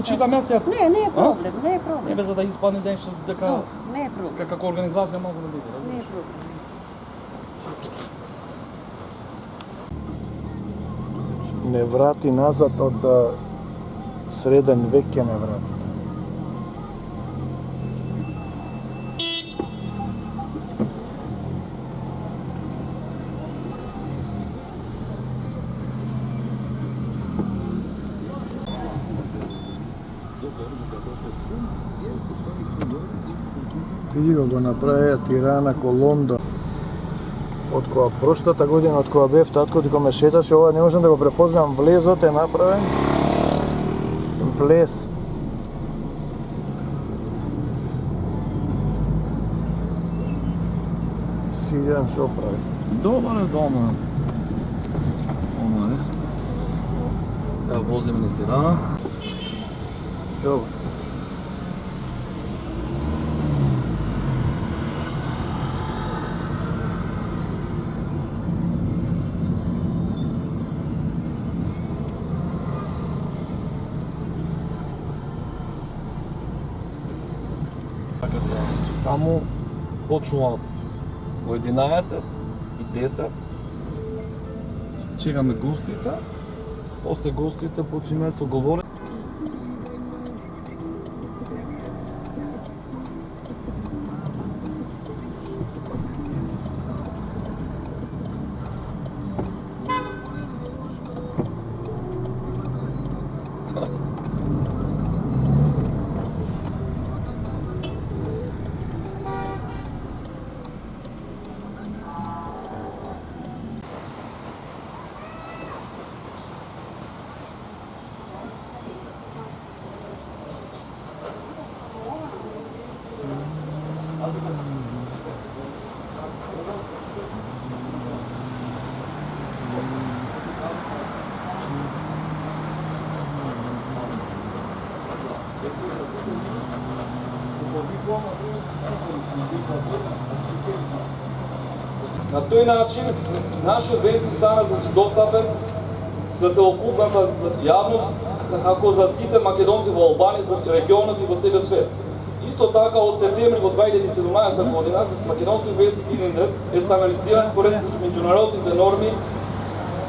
го читам јас ја. Не е проблем, не е проблем. Не бе за да испадне нешто дека Не е проблем. како организација малку да биде. Не е проблем. Не врати назад од среден век ќе не врати. Види го направија Тирана Колондо. Од која прошлата година, од која бев татко, ти ме шеташе, ова не можам да го препознам, влезот е направен. Влез. Сиден шо прави? Добар е дома. Ова е. Сега возиме низ Тирана. Добро. Таму почнува во 11 и 10. Чекаме гостите. После гостите почиме со говорење. На тој начин, нашиот вестник стана достапен за целокупната јавност, како за сите македонци во Албанија, за регионот и во целиот свет. Исто така, од септември во 2017 година, македонскиот вестник Илиндер е стандардизиран според меѓународните норми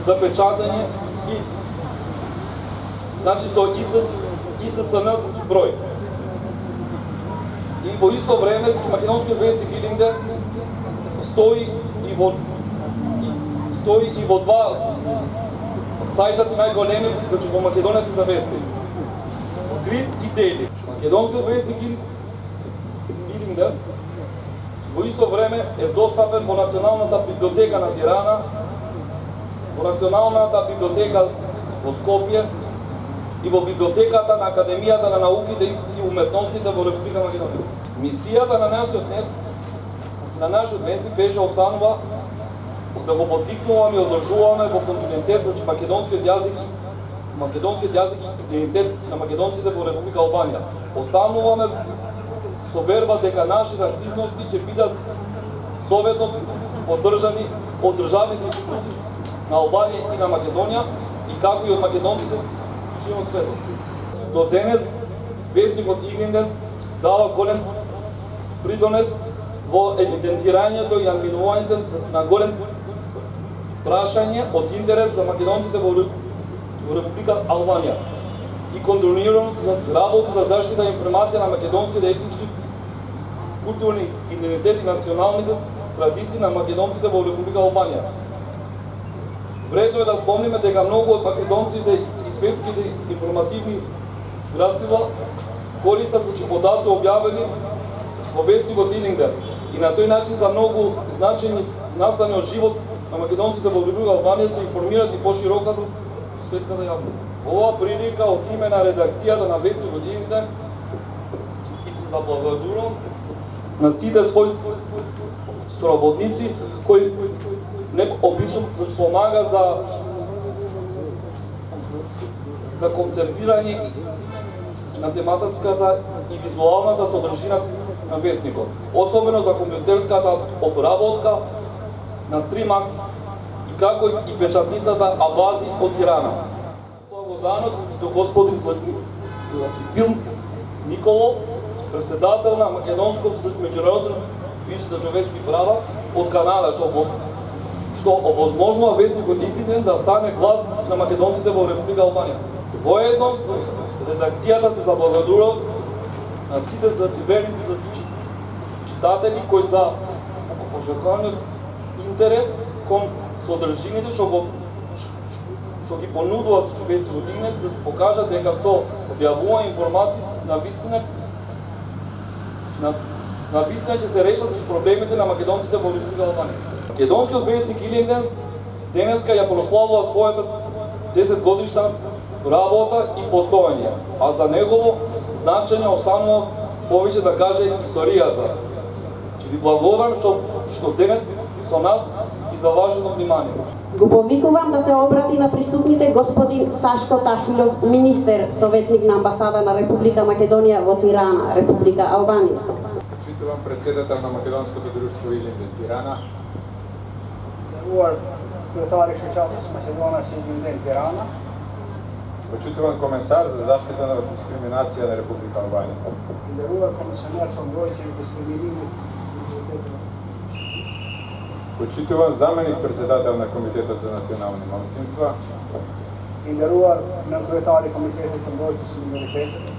за печатање и значи со ИССН број. И во исто време, македонскиот вестник Илиндер стои и во два сајтати најголеми во Македонија за вести. Грид и Дели. Македонскиот вестник Илиндер во исто време е достапен во Националната библиотека на Тирана, во Националната библиотека во Скопје и во библиотеката на Академијата на науките и уметностите во Република Македонија. Мисијата на нашиот вестник беше останува да го поттикнуваме и одржуваме во континуитет за македонскиот јазик и идентитет на македонците во Република Албанија. Остануваме со верба дека нашите активности ќе бидат советно поддржани од државните институции на Албанија и на Македонија и како и од македонците широм светот. До денес вестникот Илиндер дава голем придонес во евидентирањето и надминувањето на голем прашање од интерес за македонците во Република Албанија и контролирано работи за заштита информација на македонските етнички, културни идентитет и националните традиции на македонците во Република Албанија. Вредно е да спомниме дека многу од македонците и светските информативни гласила користат подаци објавени во вестникот Илиндер и на тој начин за многу значајни настани од живот на македонците во Република Албанија се информираат и пошироката светската јавност. Ова прилика од име на редакцијата на вестникот Илиндер и се заблагодарувам на сите своји соработници кои не обично помага за концепирање на тематската и визуалната содржина на вестникот, особено за компјутерската обработка на 3Max и како и печатницата Абази од Тирана. Благодарност до господин Бил Николов, председател на Македонското меѓународно движење за човечки права од Канада, што овозможнува вестникот Интимен да стане глас на македонците во Република Албанија. Воедно, редакцијата се заблагодарува на сите верни читатели кои за ожакуваниот интерес кон содржините што ги понудуваат вестникот Интимен, за да покажат дека со објавување информации на вистина ќе се решат проблемите на македонците во Република Албанија. Македонскиот вестник Илинден денеска ја прославува својата 10 годишна работа и постоење, а за негово значење останува повеќе да каже историјата. Ќе ви благодарам што денес со нас и за вашето внимание. Го повикувам да се обрати на присутните господин Сашко Ташулов, министер, советник на амбасада на Република Македонија во Тирана, Република Албанија. Почитувам председател на Македонското друштво Илинден Тирана. Секретари Шеќатос Македонија Илинден Тирана. Почитуван комесар за заштита на дискриминација на Република Албанија. Нderuar комисионер со бројки дискриминирани. Почитуван заменик председател на Комитетот за национални малцинства. Nderuar некретари Комитетот за бројки со миноритети.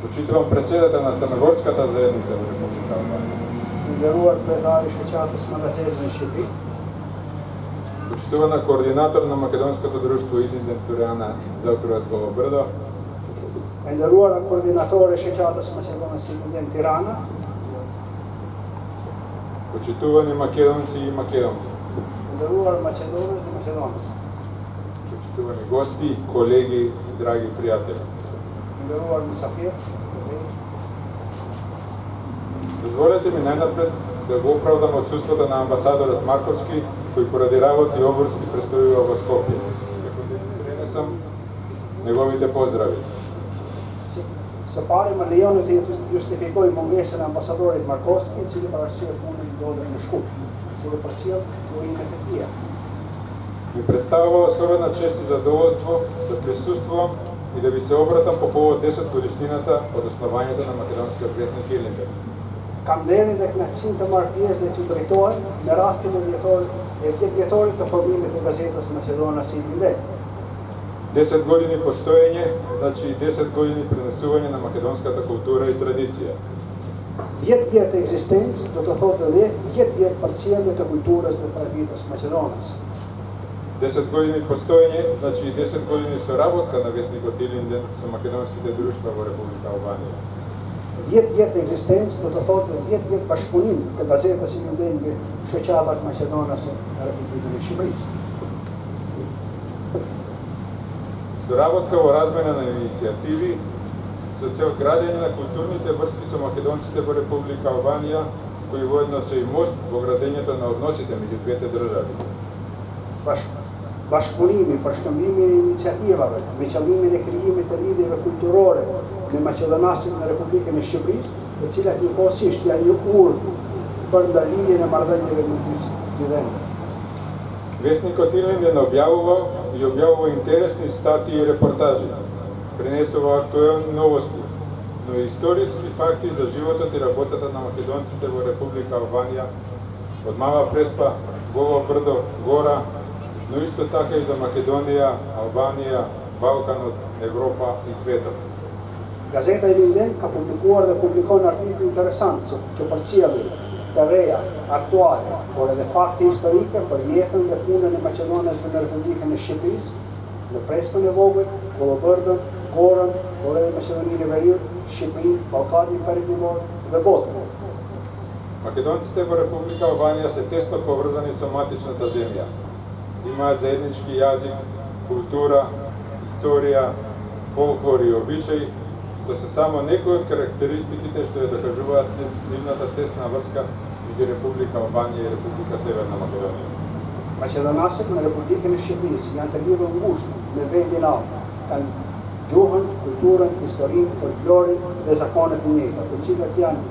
Почитуван председател на Црногорската заедница во Република Албанија. Nderuar кретари Шеќатос Магазезен Шипи. Почитувана координатор на Македонското друштво Илинден Тирана за округот Голо Брдо. Nderuar координатори Шеќатос Македонија Илинден Тирана. Почитувани македонци и македонки. Nderuar Македонец и македонци. Почитувани гости, колеги и драги пријатели. Nderuar мисафир. Дозволете ми најнапред да го оправдам отсуството на амбасадорот Марковски, кој поради работа и обврски престојува во Скопје. Како да пренесам неговите поздрави. Së pari më lejoni të justifikoj mungesën e ambasadorit Markovski, i cili parashikoi punën ndodhur në Shkup, i cili përcjell burimet e tij. Ми представува особена чест и задоволство да присуствувам и да ви се обратам по повод 10 годишнината од основањето на македонскиот вестник Илинден. Kam nderin dhe kënaqësinë të marrë pjesë dhe të drejtohem në rastin e 10 vjetorit të formimit të gazetës Македонија Илинден. 10 години постоење, значи и 10 години пренесување на македонската култура и традиција. 10 vjet ekzistencë do të thotë edhe 10 vjet përcjellje të kulturës dhe traditës maqedonase. 10 години постоење, значи и 10 години соработка на вестникот Илинден со македонските друштва во Република Албанија. 10 vjet ekzistencë do të thotë 10 vjet bashkëpunim të gazetës Ilindeni me shoqatat maqedonase në Republikën e Shqipërisë. Соработка во размена на иницијативи со цел градење на културните врски со македонците во Република Албанија, кои воедно се и мост во градењето на односите меѓу двете држави. Bashkëpunimi për shkëmbimin e iniciativave me qëllimin e krijimit të lidhjeve kulturore me maqedonasit në Republikën e Shqipërisë, të cilat njëkohësisht janë një urë për ndërlidhjen e marrëdhënieve në dy vende. Вестникот Илинден објавува интересни статии и репортажи, пренесува актуелни новости, но и историски факти за животот и работата на македонците во Република Албанија, од Мала Преспа, Голо Брдо, Гора, но исто така и за Македонија, Албанија, Балканот, Европа и светот. Gazeta Ilindeni ka publikuar dhe publikon artikuj interesant që përcjellin të reja, aktuale, por edhe fakte historike për jetën dhe punën e maqedonesve në Republikën e Shqipërisë, në Prespën e Vogël, Volobbërdën, Gorën, por edhe Maqedoninë e Veriut, Shqipërinë, Ballkanin Periferior dhe botën. Македонците во Република Албанија се тесно поврзани со матичната земја. Имаат заеднички јазик, култура, историја, фолклор и обичаи, што се само некои од карактеристиките што ја докажуваат нивната тесна врска меѓу Република Албанија и Република Северна Македонија. Maqedonasit në Republikën e Shqipërisë janë të lidhur ngushtë me vendin alb, kanë gjuhën, kulturën, historinë, folklorin dhe zakonet e njëjta, të cilat janë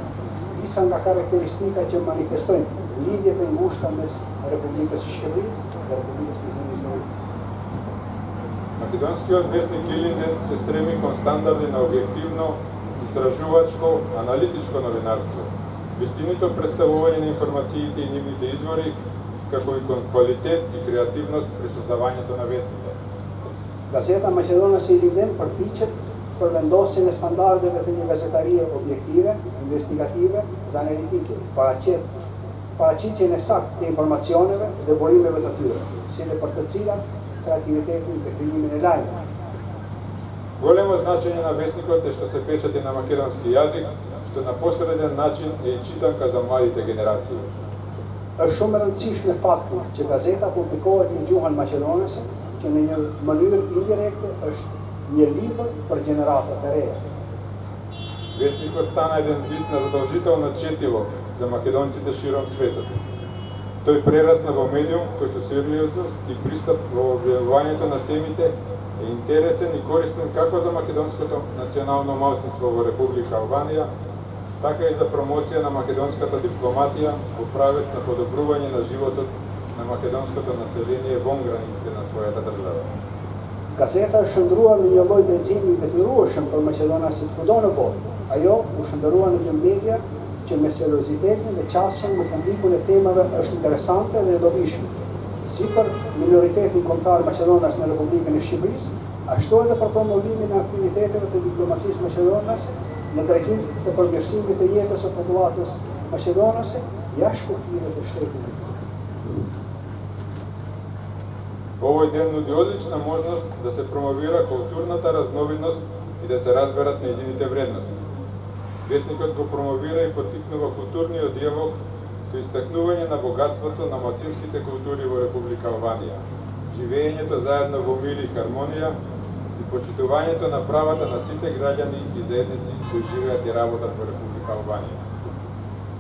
disa nga karakteristika që manifestojnë lidhjet e ngushta mes Republikës së Shqipërisë dhe Republikës Makedonjës. Македонскиот вестник Илинден се стреми кон стандарди на објективно, истражувачко, аналитичко новинарство, вистинито представување на информациите и нивните извори, како и кон квалитет и креативност при создавањето на вестните. Gazeta Maqedonas e Ilindhen përpiqet për vendosjen e standardeve të një gazetarie objektive, investigative dhe analitike, paraqitjen e saktë të informacioneve dhe burimeve të tyre, si dhe për të cilat kreativitetin dhe krijimin e lajmeve. Големо значење на вестникот е што се печати на македонски јазик, што на посреден начин е и читанка за младите генерации. Është shumë e rëndësishme fakti që gazeta publikohet në gjuhën maqedonese, që në një mënyrë indirekte është një libër për gjeneratat e reja. Вестникот стана еден вид на задолжително четиво за македонците широм светот. Тој прерасна во медиум кој со сериозност и пристап во објавувањето на темите е интересен и користен како за македонското национално малцинство во Република Албанија, така и за промоција на македонската дипломатија во правец на подобрување на животот на македонското население вон границите на својата држава. Gazeta është shndruar në një lloj benzini i detyrueshëm për maqedonasit kudo në botë. Ajo u shndrua në një media që me seriozitetin dhe qasjen në publikun e temave është interesante dhe e dobishme, si për minoritetin kombëtar maqedonas në Republikën e Shqipërisë, ashtu edhe për promovimin e aktiviteteve të diplomacisë maqedonase në drejtim të përmirësimit të jetës së popullatës maqedonase jashtë kufive të shtetit. Овој ден нуди одлична можност да се промовира културната разновидност и да се разберат нејзините вредности. Вестникот го промовира и поттикнува културниот диалог со истакнување на богатството на малцинските култури во Република Албанија, живеењето заедно во мир и хармонија и почитувањето на правата на сите граѓани и заедници кои живеат и работат во Република Албанија.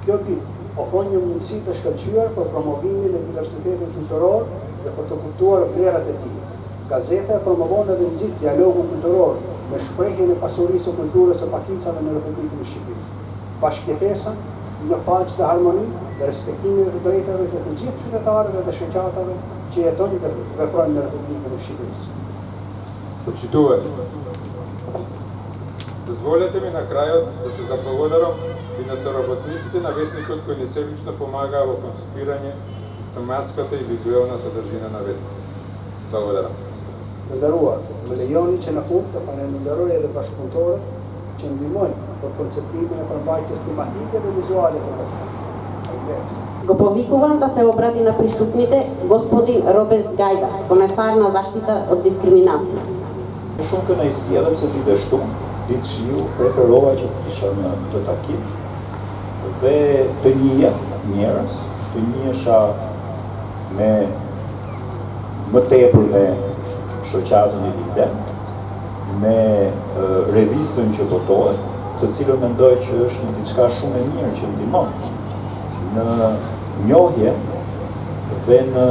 Kjo ditë ofron një mundësi të shkëlqyer për promovimin e diversitetit kulturor dhe për të kuptuar vlerat e tij. Gazeta e promovon edhe nxit dialogun kulturor me shprehjen e pasurisë së kulturës së pakicave në Republikën e Shqipërisë, bashkëjetesën në paqë dhe harmoni dhe respektimin e të drejtave të gjithë qytetarëve dhe shoqatave që jetojnë dhe veprojnë në Republikën e Shqipërisë. Почитувани, дозволете ми на крајот да се заблагодарам и на соработниците на вестникот кои несебично помагаа во концепирање тематската и визуелна содржина на вестникот. Благодарам. Të nderuar, më lejoni që në fund të falenderoj edhe bashkëpunëtorët që ndihmojnë për konceptimin e përmbajtjes tematike dhe vizuale të gazetës. Го повикувам да се обрати на присутните господин Роберт Гајда, комесар на заштита од дискриминација. Shumë kënaqësi edhe pse ditë shtu, ditë shiu, preferova që të isha në këtë takim dhe të njihja njerëz, të njihesha me më tepër me shoqatën e Ilindhen, me revistën që botohet, të cilën mendoj që është një diçka shumë e mirë që ndihmon në njohje dhe në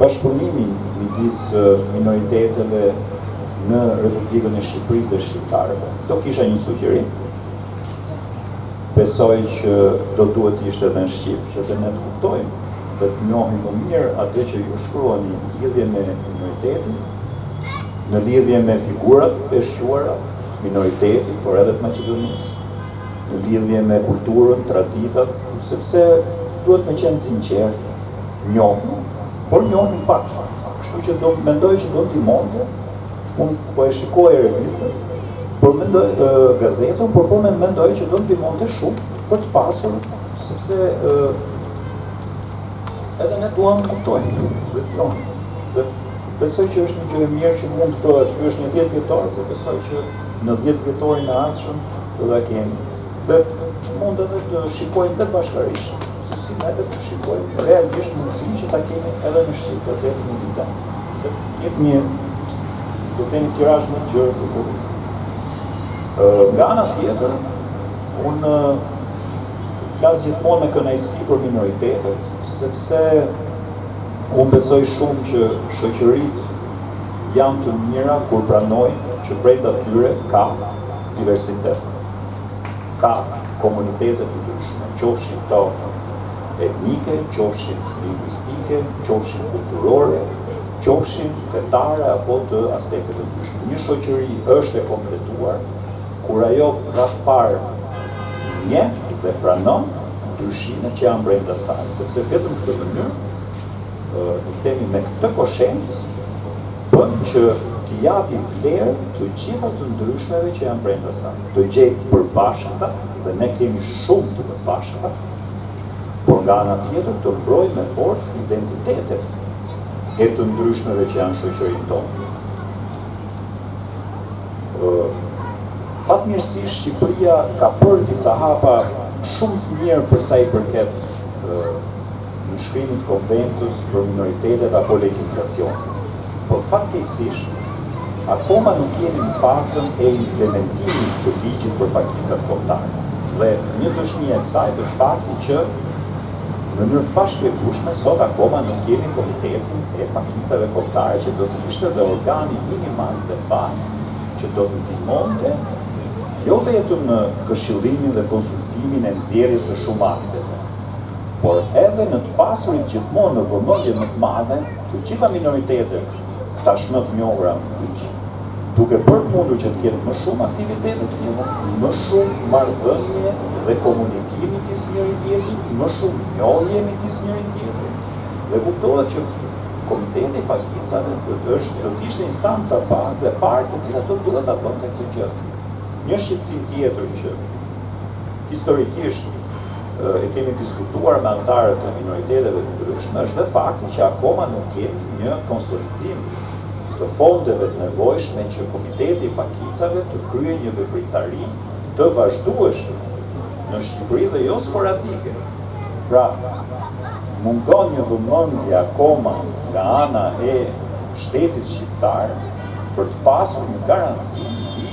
bashkëpunimin midis minoriteteve në Republikën e Shqipërisë dhe shqiptarëve. Do kisha një sugjerim. Besoj që do duhet të ishte edhe në Shqip, që dhe ne të kuptojmë dhe të njohim më mirë atë që ju shkruani në lidhje me minoritetin, në lidhje me figurat e shquara të minoritetit, por edhe të Maqedonisë, në lidhje me kulturën, traditat, sepse duhet me qenë sinqert, njohim, por njohim pak. Kështu që mendoj që do ndihmonte. Unë po e shikoj revistën, por mendoj gazetën, por po mendoj që do ndihmonte shumë për të pasur, sepse edhe ne duam të kuptojmë dhe të njohim. Dhe besoj që është një gjë e mirë që mund të bëhet. Ky është një 10 vjetor, dhe besoj që në 10 vjetorin e ardhshëm do ta kemi. Dhe mund edhe të shikojmë dhe bashkërisht, si ne të shikojmë realisht mundësinë që ta kemi edhe në Shqip gazetën e Ilindhen. Dhe jetë një do të kemi tirazh më të gjerë për publikun. Nga ana tjetër, unë flas gjithmonë me kënaqësi për minoritetet, sepse unë besoj shumë që shoqëritë janë të mira kur pranojnë që brenda tyre ka diversitet, ka komunitete të ndryshme, qofshin këto etnike, qofshin lingvistike, qofshin kulturore, qofshin fetare apo të aspekte të ndryshme. Një shoqëri është e kompletuar kur ajo rreth parë njeh dhe pranon ndryshimet që janë brenda saj, sepse vetëm këtë mënyrë i themi me këtë koshencë bën që t'i japi vlerë të gjitha të ndryshmeve që janë brenda saj. Të gjej përbashkëta dhe ne kemi shumë të përbashkëta, por nga ana tjetër të mbroj me forcë identitetet e të ndryshmeve që janë shoqërinë tonë. Fatmirësisht Shqipëria ka bërë disa hapa shumë të mirë për sa i përket nënshkrimit konventës për minoritetet apo legjislacionit. Por fatkeqësisht akoma nuk jemi në fazën e implementimit të ligjit për pakicat kombëtare. Dhe një dëshmi e kësaj është fakti që në mënyrë të pashpjegueshme sot akoma nuk kemi komitetin e pakicave kombëtare që do të ishte dhe organi minimal dhe bazë që do të ndihmonte jo vetëm në këshillimin dhe konsultimin e nxjerrjes së shumë akteve, por edhe në të pasurit gjithmonë në vëmendje më të madhe të gjitha minoritetet tashmë të njohura në ligj, duke bërë mundur që të ketë më shumë aktivitete të tilla, më shumë marrëdhënie dhe komunikimi midis njëri tjetrit, më shumë njohje midis njëri tjetrit. Dhe kuptohet që Komiteti i Pakicave do të ishte instanca bazë e parë e cila do duhet ta bënte këtë gjë. Një shqetësim tjetër që historikisht e kemi diskutuar me anëtarët e minoriteteve të ndryshme është dhe fakti që akoma nuk kemi një konsolidim të fondeve të nevojshme që Komiteti i Pakicave të kryejë një vepritari të vazhdueshme në Shqipëri dhe jo sporadike. Pra, mungon një vëmendje akoma nga ana e shtetit shqiptar për të pasur një garanci i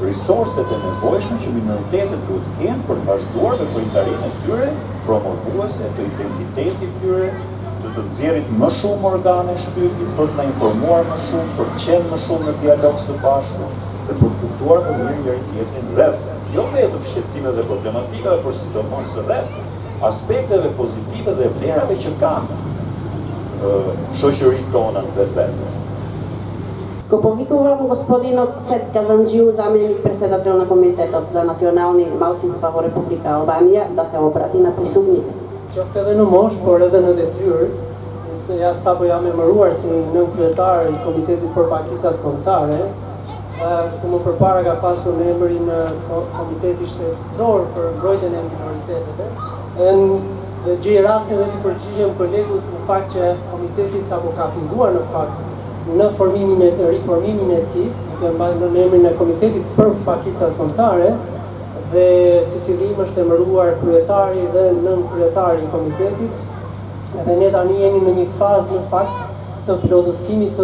resurset e nevojshme që minoritetet duhet të kenë për të vazhduar vepritarinë e tyre promovuese të identitetit tyre, të nxjerrit më shumë organe shtypi për të na informuar më shumë, për të qenë më shumë në dialog së bashku dhe për të kuptuar më mirë njëri tjetrin rreth jo vetëm shqetësimeve dhe problematikave, por sidomos rreth aspekteve pozitive dhe vlerave që kanë shoqëritë tona vetvete. Го повикувам господинот Сет Казанџиу, заменик председател на Комитетот за национални малцинства во Република Албанија, да се обрати на присутните. Qoftë edhe në mosh, por edhe në detyrë, se ja sapo jam emëruar si nënkryetar i Komitetit për Pakicat Kombëtare, ku më përpara ka pasur në emërin Komiteti Shtetëror për mbrojtjen e minoriteteve. Dhe gjej rastin dhe t'i përgjigjem kolegut në fakt që komiteti sapo ka filluar në fakt në riformimin e tij, duke mbajtur në emrin e Komitetit për Pakicat Kombëtare, dhe si fillim është emëruar kryetari dhe nënkryetari i komitetit, dhe ne tani jemi në një fazë në fakt të plotësimit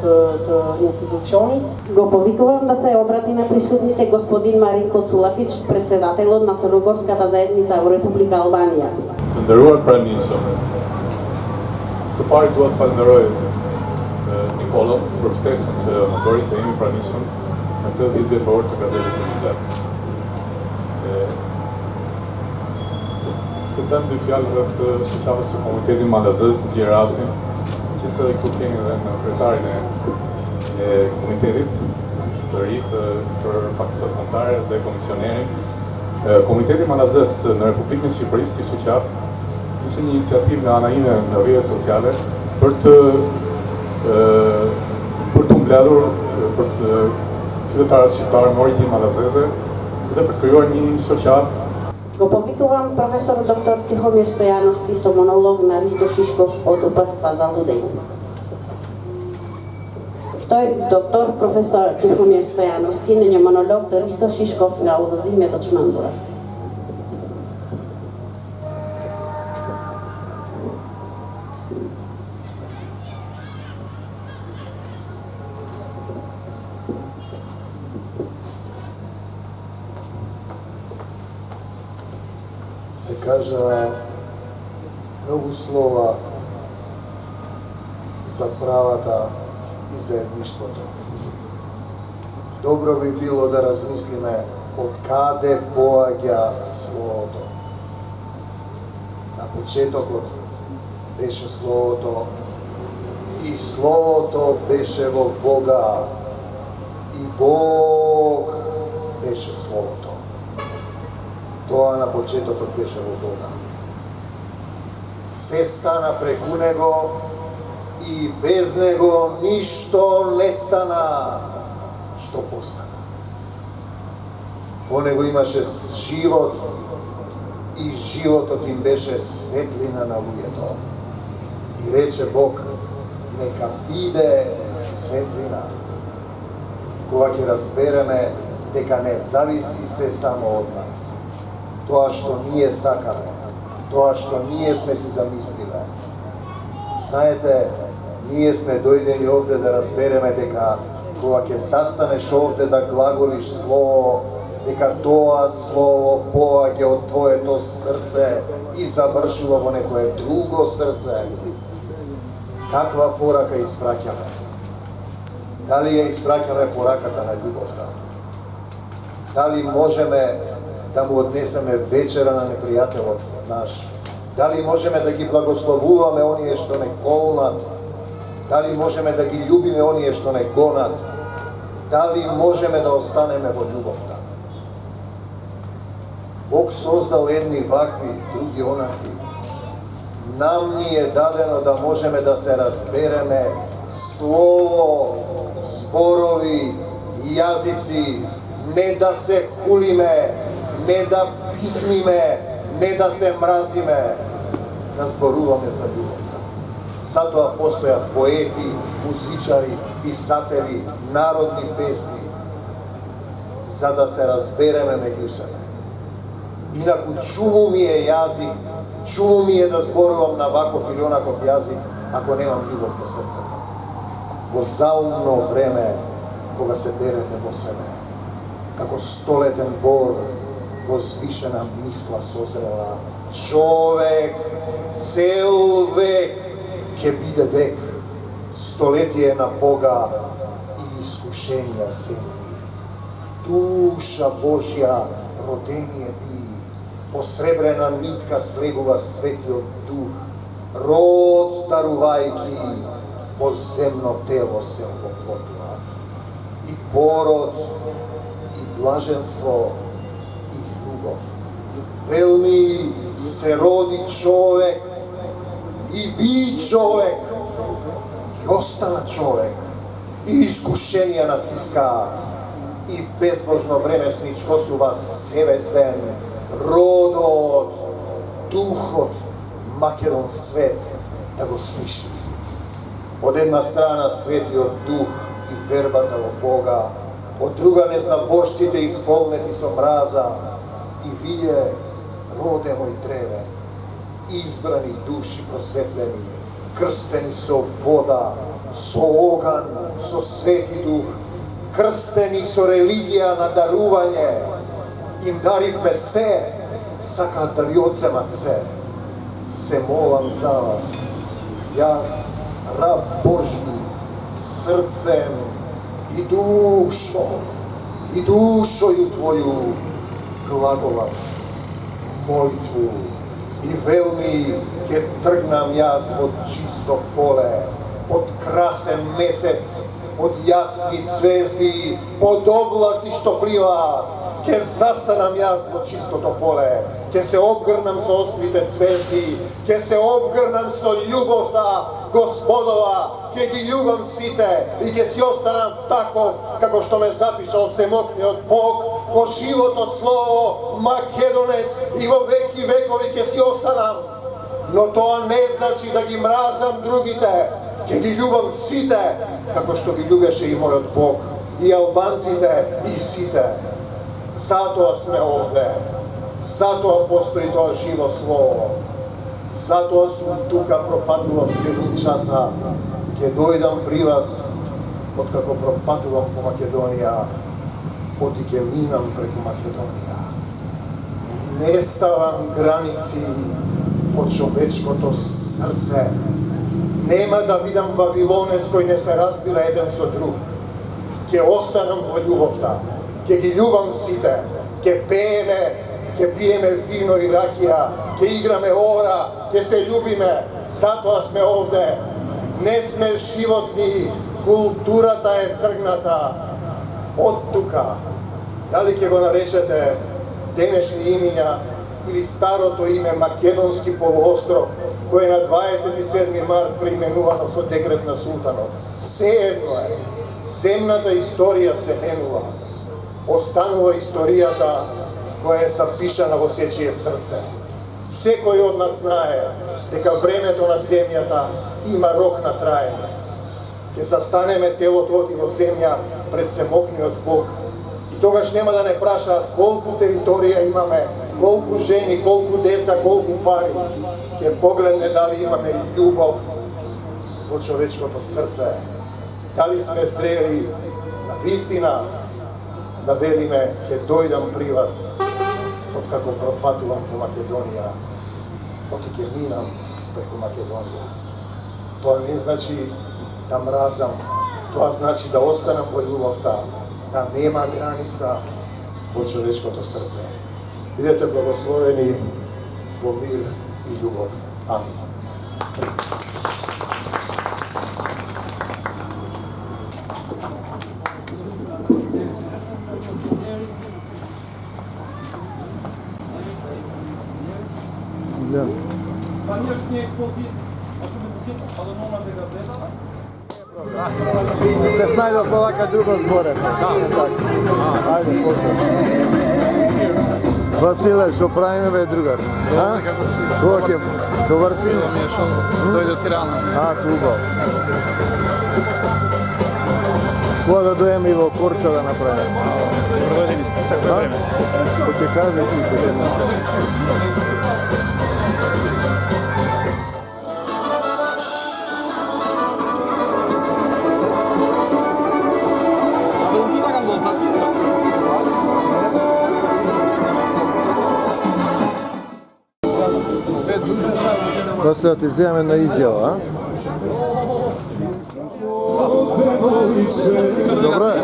të institucionit. Го повикувам да се обрати на присутните господин Маринко Цулафич, председателот на Црногорската заедница во Република Албанија. Të nderuar pranisëm, së pari dua të falenderoj Nikollën për ftesën që më bëri të jemi pranisëm në këtë 10 vjetor të gazetës së Kombëtar. Të them dy fjalë rreth shoqatës së Komitetit Malazës, gjej rastin që se këtu kemi edhe në kryetarin e komitetit të ri për pakicat kombëtare dhe komisionerin. Komiteti Malazës në Republikën e Shqipërisë si shoqat ishte një iniciativë nga ana ime në rrjetet sociale për të mbledhur për të qytetarët shqiptarë me origjinë malazeze dhe për të krijuar një shoqat. Го повикувам професор доктор Тихомир Стојановски со монолог на Ристо Шишков од Упатства за лудење. Тој доктор професор Тихомир Стојановски në një monolog të Risto Shishkov nga udhëzimet të çmendura. Се кажа многу слова за правата и заедништвото. Добро би било да размислиме од каде поаѓа словото. На почетокот беше словото И Словото беше во Бога. И Бог беше Словото. Тоа на почетокот беше во Бога. Се стана преку Него и без Него ништо не стана што постана. Во Него имаше живот и животот им беше светлина на луѓето. И рече Бог, нека биде светлина. Кога ќе разбереме дека не зависи се само од нас. Тоа што ние сакаме, тоа што ние сме си замислиле. Знаете, ние сме дојдени овде да разбереме дека кога ќе застанеш овде да глаголиш слово, дека тоа слово поаѓа од твоето срце и завршува во некое друго срце. Каква порака испраќаме? Дали ја испраќаме пораката на љубовта? Дали можеме да му однесеме вечера на непријателот наш? Дали можеме да ги благословуваме оние што не колнат? Дали можеме да ги љубиме оние што не гонат? Дали можеме да останеме во љубовта? Бог создал едни вакви, други онакви. Нам ни е дадено да можеме да се разбереме слово, зборови, јазици, не да се хулиме, не да писмиме, не да се мразиме, да зборуваме за љубовта. Затоа постојат поети, музичари, писатели, народни песни, за да се разбереме меѓу себе. Инаку чуму ми е јазик, чуму ми е да зборувам на ваков или онаков јазик, ако немам љубов во срцето. Во заумно време, кога се берете во себе, како столетен бор, возвишена мисла созрела, човек цел век ќе биде век, столетие на Бога и искушенија сетви. Душа Божја родение би, по сребрена нитка слегува светиот дух, род дарувајки, во земно тело се воплотува. И пород, и блаженство, и љубов. Велми се роди човек, и би човек, и остана човек, и искушенија натискаат, и безбожно времесничко сува севезден, родот, духот, Македон свет да го смишли. Од една страна светиот дух и вербата во Бога, од друга незнабожците исполнети со мраза, и вие, роде мој древен, избрани души просветлени, крстени со вода, со оган, со свети дух, крстени со религија на дарување, им даривме се, сакаат да ви одземат се. Се молам за вас, јас, раб Божји, срцем и душою твою глаголам, молитву, и велми ќе тргнам јас од чисто поле, од красен месец, од јасни звезди, под облаци што пливаат. Ке застанам јас во чистото поле, ке се обгрнам со острите звезди, ке се обгрнам со љубовта Господова, ке ги љубам сите и ке си останам таков како што ме запишал семокниот Бог во живото слово Македонец и во веки векови ке си останам. Но тоа не значи да ги мразам другите, ке ги љубам сите како што ги љубеше и мојот Бог, и албанците и сите. Затоа сме овде, затоа постои тоа живо слово, затоа сум тука пропатував 7 часа, ќе дојдам при вас, откако пропатувам по Македонија, оти ќе минам преку Македонија. Не ставам граници во човечкото срце, нема да видам Вавилонец кој не се разбира еден со друг, ќе останам во љубовта. Ќе ги љубам сите, ќе пееме, ќе пиеме вино и ракија, ќе играме ора, ќе се љубиме, затоа сме овде. не сме животни, културата е тргната од тука. Дали ќе го наречете денешни имиња или старото име Македонски полуостров, кој е на 27 март преименувано со декрет на султанот. Сеедно е, земната историја се менува. Останува историјата која е запишана во сечие срце. Секој од нас знае дека времето на земјата има рок на траење. Ќе застанеме телото оди во земја пред семокниот Бог и тогаш нема да не прашаат колку територија имаме, колку жени, колку деца, колку пари. Ќе погледне дали имаме љубов во човечкото срце. Дали сме зрели на вистина да велиме ќе дојдам при вас откако пропатувам по Македонија, оти ќе минам преку Македонија. Тоа не значи да мразам, тоа значи да останам во љубовта, да нема граница во човечкото срце. Бидете благословени во мир и љубов. Амин. Спанијашниот експлозив, може би пустите, па да номате газетата? Се снајдов полака друго зборе. Ајде, поздрав. Василе, што правиме бе другар? Како сте? Кога ќе доврсиме? Ми е шо дојде од Тирана. Хубаво. Кога да дојдеме и во Корча да направиме? Добродојдени сте, секој време. Ко ќе кажеш и ќе кажеш. После да ти земам една изјава, а? Добро е.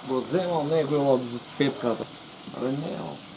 Го земал некој од петката. Але не,